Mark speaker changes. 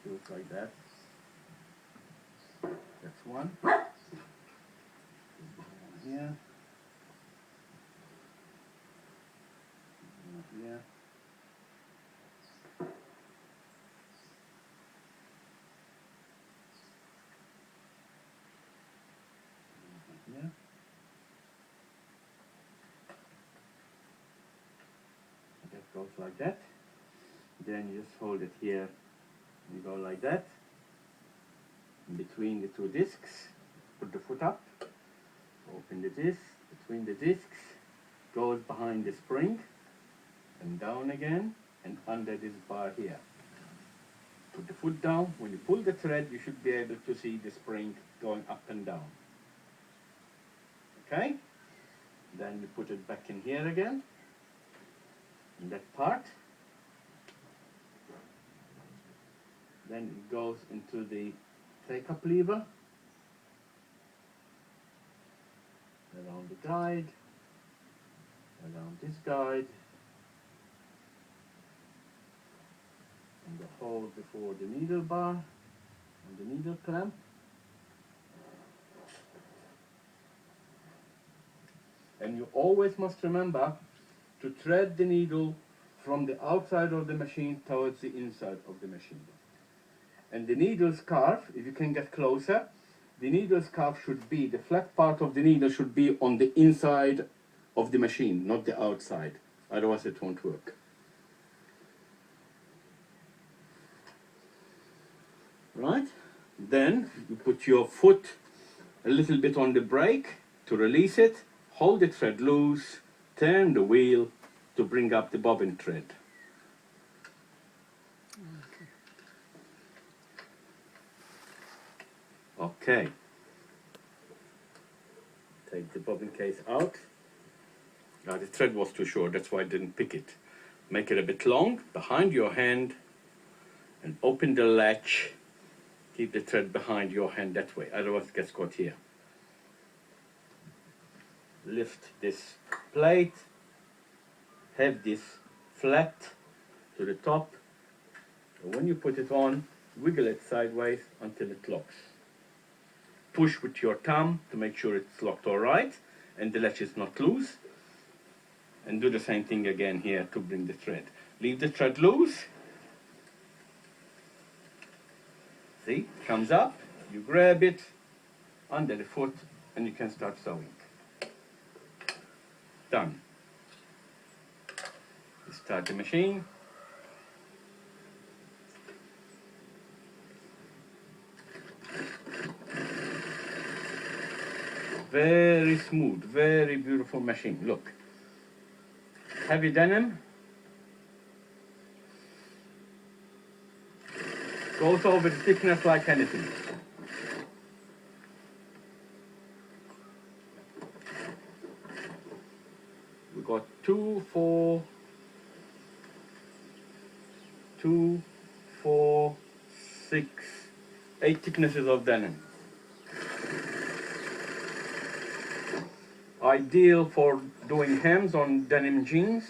Speaker 1: goes like that. That's one. Here. Here. Here. That goes like that. Then you just hold it here. You go like that. In between the two discs, put the foot up. Open the disc. Between the discs, goes behind the spring, and down again, and under this bar here. Put the foot down. When you pull the thread, you should be able to see the spring going up and down. Okay? Then you put it back in here again, in that part. Then it goes into the take-up lever, around the guide, around this guide, and the hole before the needle bar and the needle clamp. And you always must remember to thread the needle from the outside of the machine towards the inside of the machine. And the needle scarf, if you can get closer, the needle scarf should be, the flat part of the needle should be on the inside of the machine, not the outside. Otherwise it won't work. Right? Then you put your foot a little bit on the brake to release it, hold the thread loose, turn the wheel to bring up the bobbin thread. Okay. Take the bobbin case out. Now the thread was too short, that's why I didn't pick it. Make it a bit long behind your hand and open the latch. Keep the thread behind your hand that way, otherwise it gets caught here. Lift this plate, have this flat to the top, and when you put it on, wiggle it sideways until it locks. Push with your thumb to make sure it's locked all right and the latch is not loose, and do the same thing again here to bring the thread. Leave the thread loose. See, it comes up, you grab it under the foot and you can start sewing. Done. You start the machine. Very smooth, very beautiful machine. Look. Heavy denim. Goes over the thickness like anything. We got 2, 4, 6, 8 thicknesses of denim. Ideal for doing hems on denim jeans.